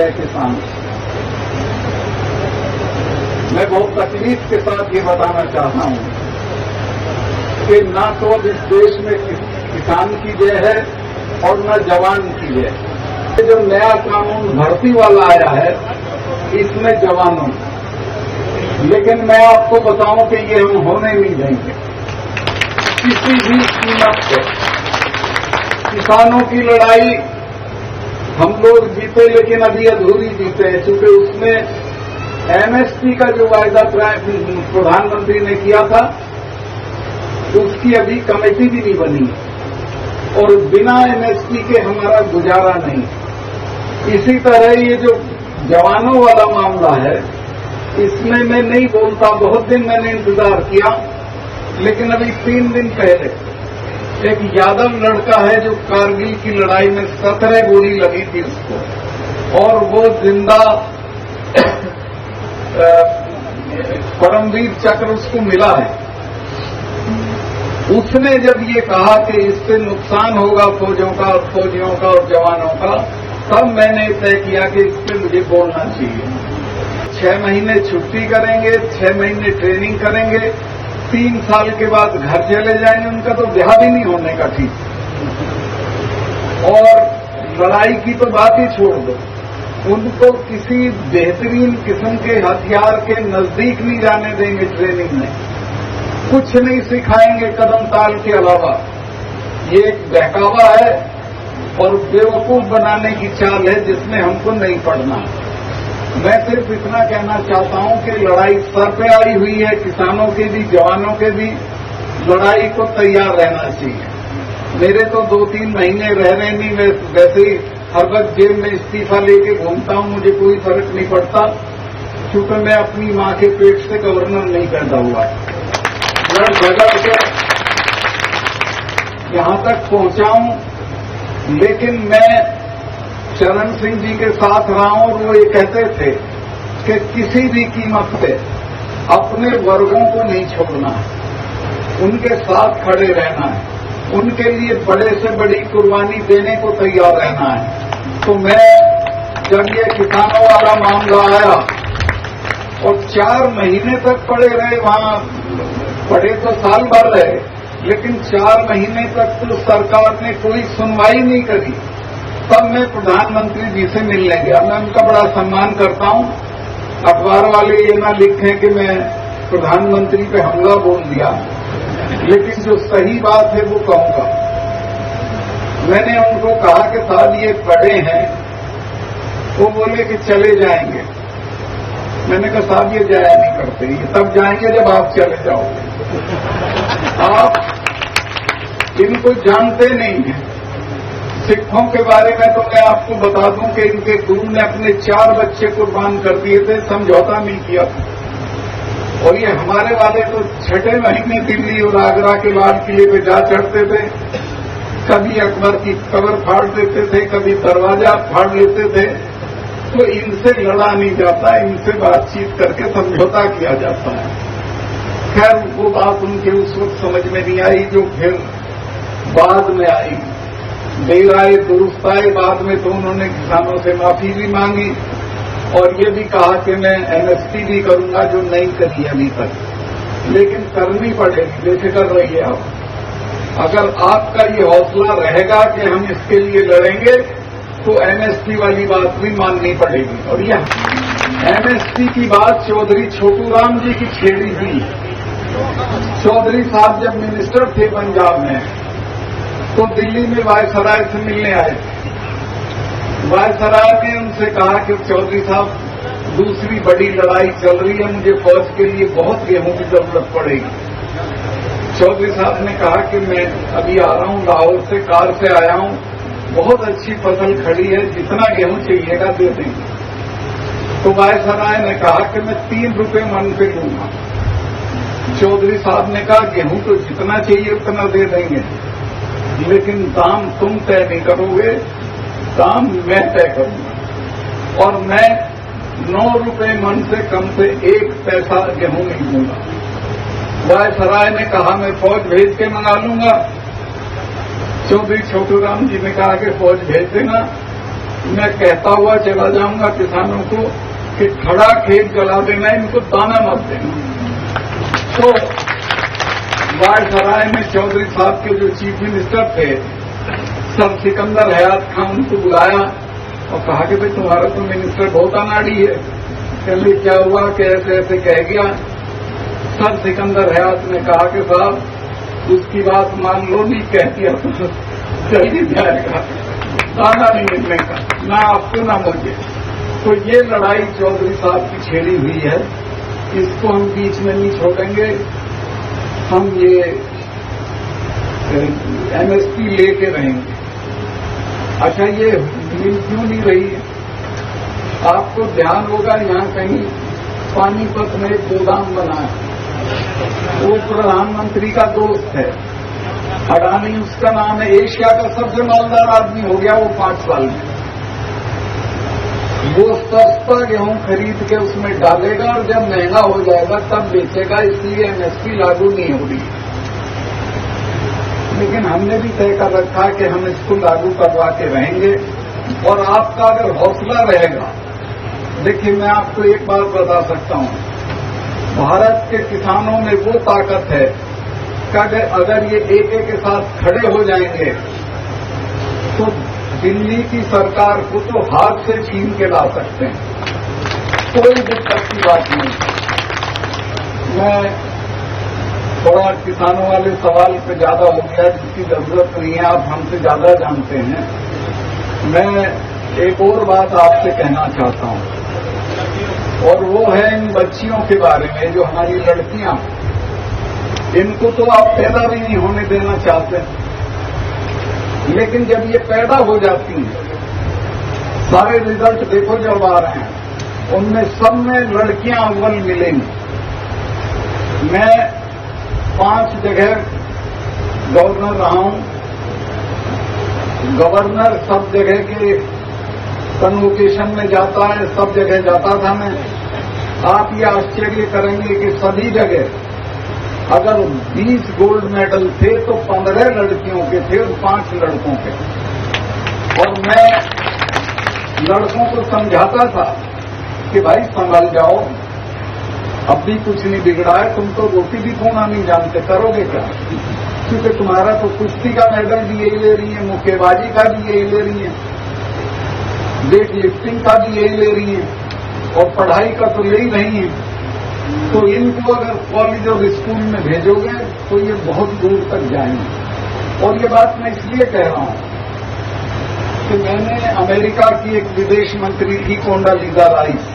है किसान। मैं बहुत तकलीफ के साथ ये बताना चाहता हूं कि ना तो अब इस देश में किसान की जय है और न जवान की जय। ये जो नया कानून भर्ती वाला आया है इसमें जवानों, लेकिन मैं आपको बताऊं कि ये हम होने नहीं देंगे किसी भी कीमत पे। किसानों की लड़ाई हम लोग जीते, लेकिन अभी अधूरी जीते हैं, क्योंकि उसमें एमएसपी का जो वायदा प्रधानमंत्री ने किया था उसकी अभी कमेटी भी नहीं बनी और बिना एमएसपी के हमारा गुजारा नहीं। इसी तरह ये जो जवानों वाला मामला है इसमें मैं नहीं बोलता, बहुत दिन मैंने इंतजार किया, लेकिन अभी 3 दिन पहले एक यादव लड़का है जो कारगिल की लड़ाई में 17 गोली लगी थी उसको और वो जिंदा परमवीर चक्र उसको मिला है। उसने जब ये कहा कि इससे नुकसान होगा फौजियों का और जवानों का, तब मैंने तय किया कि इस पर मुझे बोलना चाहिए। 6 महीने छुट्टी करेंगे, 6 महीने ट्रेनिंग करेंगे, 3 साल के बाद घर चले जाएंगे, उनका तो ब्याह भी नहीं होने का ठीक। और लड़ाई की तो बात ही छोड़ दो, उनको किसी बेहतरीन किस्म के हथियार के नजदीक नहीं जाने देंगे। ट्रेनिंग में कुछ नहीं सिखाएंगे कदम ताल के अलावा। ये एक बहकावा है और बेवकूफ बनाने की चाल है जिसमें हमको नहीं पड़ना। मैं सिर्फ इतना कहना चाहता हूं कि लड़ाई सर पे आई हुई है, किसानों के भी जवानों के भी। लड़ाई को तैयार रहना चाहिए। मेरे तो 2-3 महीने रह रहे नहीं, मैं वैसे ही हर वक्त जेब में इस्तीफा लेके घूमता हूं, मुझे कोई फर्क नहीं पड़ता, क्योंकि मैं अपनी मां के पेट से गवर्नर नहीं पैदा हुआ। लड़ झगड़ कर यहां तक पहुंचा हूं, लेकिन मैं चरण सिंह जी के साथ रहा हूं और वो ये कहते थे कि किसी भी कीमत पे अपने वर्गों को नहीं छोड़ना है, उनके साथ खड़े रहना है, उनके लिए बड़े से बड़ी कुर्बानी देने को तैयार रहना है। तो मैं जब ये किसानों वाला मामला आया और 4 महीने तक पड़े रहे, वहां पड़े तो साल भर रहे, लेकिन 4 महीने तक तो सरकार ने कोई सुनवाई नहीं करी। तब मैं प्रधानमंत्री जी से मिलने गया। मैं उनका बड़ा सम्मान करता हूं। अखबार वाले ये ना लिखें कि मैं प्रधानमंत्री पे हमला बोल दिया, लेकिन जो सही बात है वो कहूंगा। मैंने उनको कहा कि साहब ये पड़े हैं, वो बोले कि चले जाएंगे। मैंने कहा साहब ये जाया नहीं करते, ये तब जाएंगे जब आप चले जाओगे। आप इनको जानते नहीं हैं। सिखों के बारे में तो मैं आपको बता दूं कि इनके गुरु ने अपने 4 बच्चे कुर्बान कर दिए थे, समझौता नहीं किया था। और ये हमारे वाले तो 6ठे महीने दिल्ली और आगरा के लाल किले पे जा चढ़ते थे, कभी अकबर की कब्र फाड़ देते थे, कभी दरवाजा फाड़ लेते थे। तो इनसे लड़ा नहीं जाता, इनसे बातचीत करके समझौता किया जाता है। खैर वो बात उनके उस वक्त समझ में नहीं आई, जो फिर बाद में आई। देर आए दुरुस्त आए, बाद में तो उन्होंने किसानों से माफी भी मांगी और ये भी कहा कि मैं एमएसपी भी करूंगा, जो नहीं करी अभी तक, लेकिन करनी पड़ेगी। बेफिक्र रहिए आप। अगर आपका ये हौसला रहेगा कि हम इसके लिए लड़ेंगे, तो एमएसपी वाली बात भी माननी पड़ेगी। और यह एमएसपी की बात चौधरी छोटू राम जी की छेड़ी हुई। चौधरी साहब जब मिनिस्टर थे पंजाब में, तो दिल्ली में वायसराय से मिलने आए। वायसराय ने उनसे कहा कि चौधरी साहब दूसरी बड़ी लड़ाई चल रही है, मुझे फौज के लिए बहुत गेहूं की जरूरत पड़ेगी। चौधरी साहब ने कहा कि मैं अभी आ रहा हूं, लाहौर से कार से आया हूं, बहुत अच्छी फसल खड़ी है, जितना गेहूं चाहिएगा दे देंगे। तो वायसराय ने कहा कि मैं 3 रुपये मन पे दूंगा। चौधरी साहब ने कहा गेहूं तो जितना चाहिए उतना दे देंगे, लेकिन दाम तुम तय नहीं करोगे, दाम मैं तय करूंगा और मैं 9 रुपये मन से कम से 1 पैसा गेहूं नहीं दूंगा। वायसराय ने कहा मैं फौज भेज के मंगा लूंगा। चौधरी छोटू राम जी ने कहा कि फौज भेज देना, मैं कहता हुआ चला जाऊंगा किसानों को कि खड़ा खेत जला देना, इनको दाना मत देना। तो वायसराय में चौधरी साहब के जो चीफ मिनिस्टर थे सर सिकंदर हयात खान, उनको बुलाया और कहा कि भाई तुम्हारा तो मिनिस्टर बहुत अनाड़ी है। कहले क्या हुआ कि ऐसे ऐसे कह गया। सर सिकंदर हयात ने कहा कि साहब उसकी बात मान लो, नहीं कह दिया तो चल ही जाएगा, दाना नहीं मिलने का, ना आपको ना मुझे। तो ये लड़ाई चौधरी साहब की छेड़ी हुई है, इसको हम बीच में नहीं छोड़ेंगे। हम ये एमएसपी लेके रहेंगे। अच्छा, ये मिल क्यों नहीं रही है? आपको ध्यान होगा यहां कहीं पानीपत में एक गोदाम बना है, वो प्रधानमंत्री का दोस्त है अडानी, उसका नाम है, एशिया का सबसे मालदार आदमी हो गया वो 5 साल में। वो सस्ता गेहूं खरीद के उसमें डालेगा और जब महंगा हो जाएगा तब बेचेगा, इसलिए एमएसपी लागू नहीं हो रही। लेकिन हमने भी तय कर रखा कि हम इसको लागू करवा के रहेंगे। और आपका अगर हौसला रहेगा, देखिए मैं आपको एक बात बता सकता हूं, भारत के किसानों में वो ताकत है कि अगर ये एक के साथ खड़े हो जाएंगे तो दिल्ली की सरकार को तो हाथ से छीन के ला सकते हैं, कोई दिक्कत की बात नहीं। मैं थोड़ा किसानों वाले सवाल पे ज्यादा हो गया, जिसकी जरूरत नहीं है, आप हमसे ज्यादा जानते हैं। मैं एक और बात आपसे कहना चाहता हूं, और वो है इन बच्चियों के बारे में, जो हमारी लड़कियां, इनको तो आप पैदा भी नहीं होने देना चाहते, लेकिन जब ये पैदा हो जाती हैं, सारे रिजल्ट देखो जब आ रहे हैं, उनमें सब में लड़कियां अव्वल मिलेंगी। मैं 5 जगह गवर्नर रहा हूं, गवर्नर सब जगह के कन्वोकेशन में जाता है, सब जगह जाता था मैं। आप ये आश्चर्य करेंगे कि सभी जगह अगर 20 गोल्ड मेडल थे तो 15 लड़कियों के थे और 5 लड़कों के। और मैं लड़कों को समझाता था कि भाई संभल जाओ, अब भी कुछ नहीं बिगड़ा है, तुम तो रोटी भी खोना नहीं जानते, करोगे क्या? क्योंकि तुम्हारा तो कुश्ती का मेडल भी यही ले रही है, मुक्केबाजी का भी यही ले रही है, वेट लिफ्टिंग का भी यही ले रही है, और पढ़ाई का तो ले ही नहीं है। तो इनको अगर कॉलेज और स्कूल में भेजोगे तो ये बहुत दूर तक जाएंगे। और ये बात मैं इसलिए कह रहा हूं कि मैंने अमेरिका की एक विदेश मंत्री थी कोंडालीजा राइस,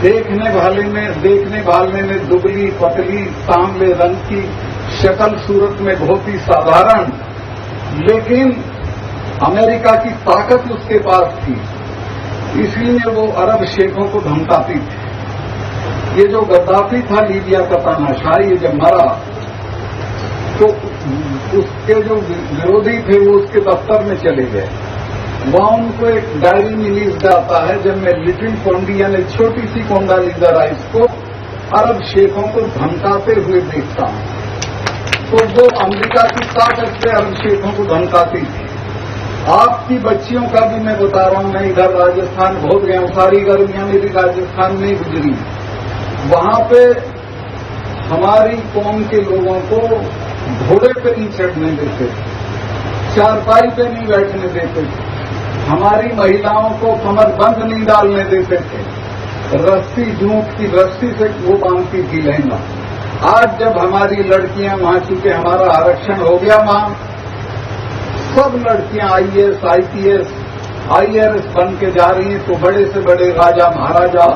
देखने वाले में दुबली पतली सांवले रंग की शक्ल सूरत में बहुत ही साधारण, लेकिन अमेरिका की ताकत उसके पास थी, इसलिए वो अरब शेखों को धमकाती थी। ये जो गद्दाफी था लीबिया का तानाशाह, ये जब मरा तो उसके जो विरोधी थे वो उसके दफ्तर में चले गए। वहां उनको एक डायरी मिली जाता है, जब मैं लिटिल कोंडी यानी छोटी सी कोंडालीजा राइस को अरब शेखों को धमकाते हुए देखता हूं, तो वो अमेरिका की ताकत से अरब शेखों को धमकाती थी। आपकी बच्चियों का भी मैं बता रहा हूं, मैं इधर राजस्थान बहुत गया हूं, सारी गर्मियां मेरी राजस्थान में गुजरी। वहां पे हमारी कौम के लोगों को घोड़े पे नहीं चढ़ने देते, चारपाई पे नहीं बैठने देते, हमारी महिलाओं को कमरबंद नहीं डालने देते थे, रस्सी जूट की रस्सी से वो बांधती थी लहंगा। आज जब हमारी लड़कियां वहां, चूंकि हमारा आरक्षण हो गया, वहां सब लड़कियां आईएएस, आईपीएस, आईआरएस बन के जा रही हैं, तो बड़े से बड़े राजा महाराजा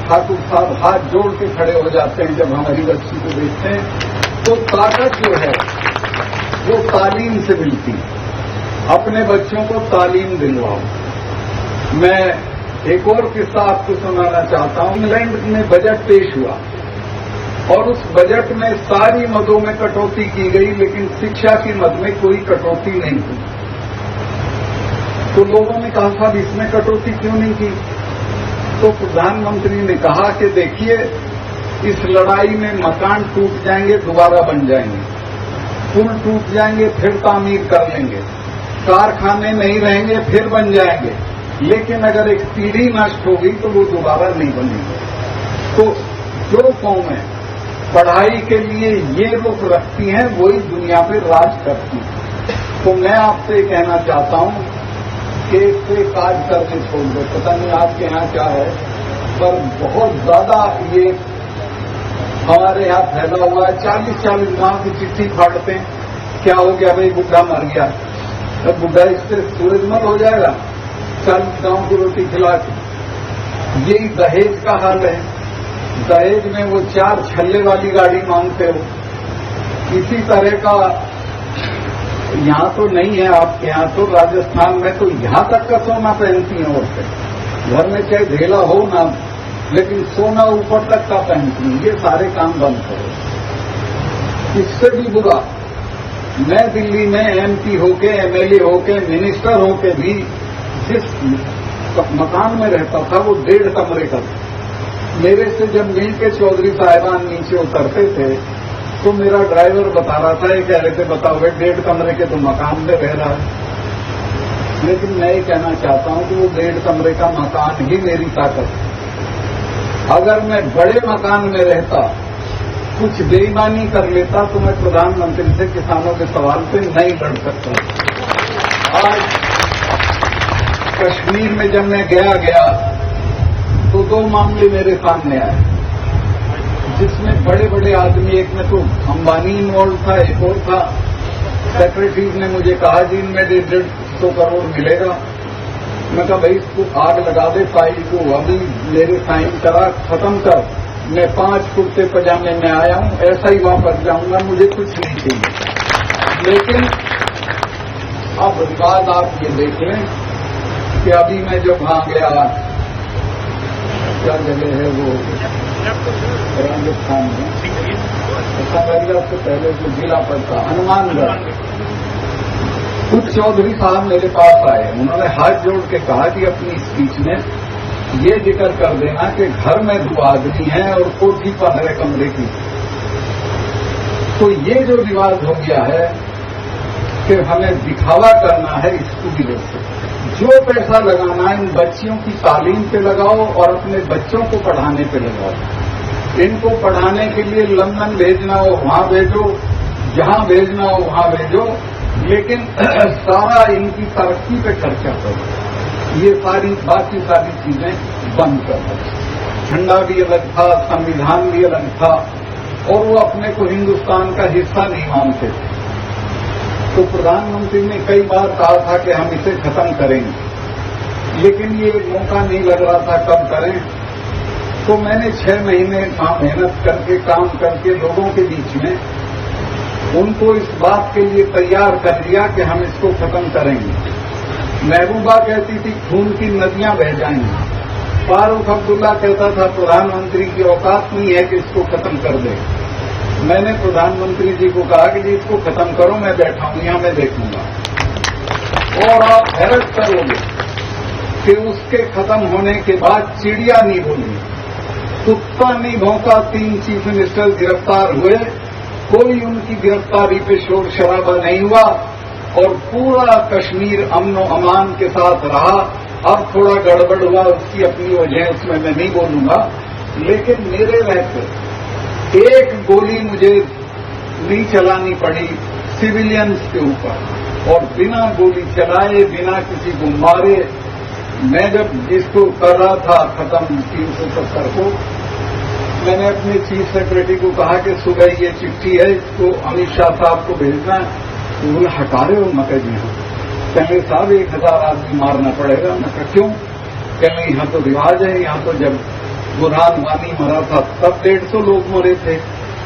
ठाकुर साहब हाथ जोड़ के खड़े हो जाते हैं जब हमारी बच्ची को देखते हैं। तो ताकत जो है वो तालीम से मिलती है। अपने बच्चों को तालीम दिलवाओ। मैं एक और किस्सा आपको सुनाना चाहता हूं। इंग्लैंड में बजट पेश हुआ और उस बजट में सारी मदों में कटौती की गई, लेकिन शिक्षा की मद में कोई कटौती नहीं हुई। तो लोगों ने कहा साहब इसमें कटौती क्यों नहीं की? तो प्रधानमंत्री ने कहा कि देखिए, इस लड़ाई में मकान टूट जाएंगे दोबारा बन जाएंगे, पुल टूट जाएंगे फिर तामीर कर लेंगे, कारखाने नहीं रहेंगे फिर बन जाएंगे, लेकिन अगर एक पीढ़ी नष्ट होगी तो वो दोबारा नहीं बनेगी। तो जो कौमें पढ़ाई के लिए ये रुख रखती हैं वही दुनिया पे राज करती हैं। तो मैं आपसे कहना चाहता हूं कि इससे काज करके छोड़ दो। पता नहीं आपके यहाँ क्या है, पर बहुत ज्यादा ये हमारे यहाँ फैला हुआ है। 40-40 गांव की चिट्ठी फाड़ते हैं, क्या हो गया भाई, बुढ़ा मर गया, अब बुढ़ा इससे सूरजमल हो जाएगा, 40 गांव की रोटी खिला के। यही दहेज का हाल है। दहेज में वो 4 छल्ले वाली गाड़ी मांगते हो। इसी तरह का यहाँ तो नहीं है, आपके यहाँ तो राजस्थान में तो यहाँ तक का सोना पहनती हैं औरतें। घर में चाहे ढेला हो ना, लेकिन सोना ऊपर तक का पहनती हैं। ये सारे काम बंद करो। इससे भी बुरा, मैं दिल्ली में MP होके, MLA होके, मिनिस्टर होके भी जिस मकान में रहता था वो 1.5 कमरे का था। मेरे से जब मिल के चौधरी साहिबान नीचे उतरते थे तो मेरा ड्राइवर बता रहा था, ये कह रहे थे बताओ भाई 1.5 कमरे के तो मकान में रह रहा है। लेकिन मैं ये कहना चाहता हूं कि वो 1.5 कमरे का मकान ही मेरी ताकत है। अगर मैं बड़े मकान में रहता, कुछ बेईमानी कर लेता, तो मैं प्रधानमंत्री से किसानों के सवाल पे नहीं लड़ सकता। आज कश्मीर में जब मैं गया तो 2 मामले मेरे सामने आए, जिसमें बड़े बड़े आदमी, एक में तो अंबानी इन्वॉल्व था, एक और था। सेक्रेटरी ने मुझे कहा जी इनमें 150 करोड़ मिलेगा। मैं कहा भाई इसको आग लगा दे फाइल को, अभी मेरे साइन करा, खत्म कर, मैं 5 कुर्ते पजामे में आया हूं, ऐसा ही वापस जाऊंगा, मुझे कुछ नहीं चाहिए। लेकिन अब बात आप ये देख लें कि अभी मैं जब वहां गया, क्या जगह है वो राजस्थान में, खगड़िया से पहले जो जिला पड़ता हनुमानगढ़, कुछ चौधरी साहब मेरे पास आए। उन्होंने हाथ जोड़ के कहा कि अपनी स्पीच में ये जिक्र कर देना कि घर में 2 आदमी हैं और कोठी 15 कमरे की। तो ये जो रिवाज हो गया है कि हमें दिखावा करना है, इसको भी देखो। जो पैसा लगाना है इन बच्चियों की तालीम पे लगाओ और अपने बच्चों को पढ़ाने पे लगाओ। इनको पढ़ाने के लिए लंदन भेजना हो वहां भेजो, जहां भेजना हो वहां भेजो, लेकिन सारा इनकी तरक्की पे खर्चा करो। ये बाकी सारी चीजें बंद करो। झंडा भी अलग था, संविधान भी अलग था, और वो अपने को हिंदुस्तान का हिस्सा नहीं मानते थे। तो प्रधानमंत्री ने कई बार कहा था कि हम इसे खत्म करेंगे, लेकिन ये मौका नहीं लग रहा था कब करें। तो मैंने 6 महीने मेहनत करके, काम करके लोगों के बीच में उनको इस बात के लिए तैयार कर दिया कि हम इसको खत्म करेंगे। महबूबा कहती थी खून की नदियां बह जाएंगी। फारूक अब्दुल्ला कहता था प्रधानमंत्री की औकात नहीं है कि इसको खत्म कर दे। मैंने प्रधानमंत्री जी को कहा कि जी इसको खत्म करो, मैं बैठा हूं यहां, मैं देखूंगा। और आप हैरत करोगे कि उसके खत्म होने के बाद चिड़िया नहीं बोली, कुत्ता नहीं भौंका। 3 चीफ मिनिस्टर गिरफ्तार हुए, कोई उनकी गिरफ्तारी पे शोर शराबा नहीं हुआ, और पूरा कश्मीर अमन अमान के साथ रहा। अब थोड़ा गड़बड़ हुआ, उसकी अपनी वजह, उसमें मैं नहीं बोलूंगा, लेकिन मेरे रहते एक गोली मुझे नहीं चलानी पड़ी सिविलियंस के ऊपर, और बिना गोली चलाए, बिना किसी को मारे। मैं जब जिसको कर रहा था खत्म 370 को, मैंने अपने चीफ सेक्रेटरी को कहा कि सुबह ये चिट्ठी है, इसको अमित शाह साहब को भेजना। तो बोले हटा रहे हो? मैं कह दी हूं। कहने साहब 1000 आदमी मारना पड़ेगा। मैं कहा क्यों? कहने यहाँ तो रिवाज है, यहाँ तो जब बुरहान वानी मरा था तब 150 लोग मरे थे।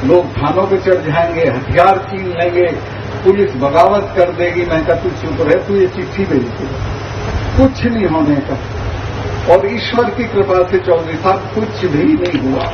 लोग थानों पे चढ़ जाएंगे, हथियार छीन लेंगे, पुलिस बगावत कर देगी। मैं कहा तू चुप रहे, तू ये चिट्ठी भेजती, कुछ नहीं होने का। और ईश्वर की कृपा से चौधरी साहब कुछ भी नहीं हुआ।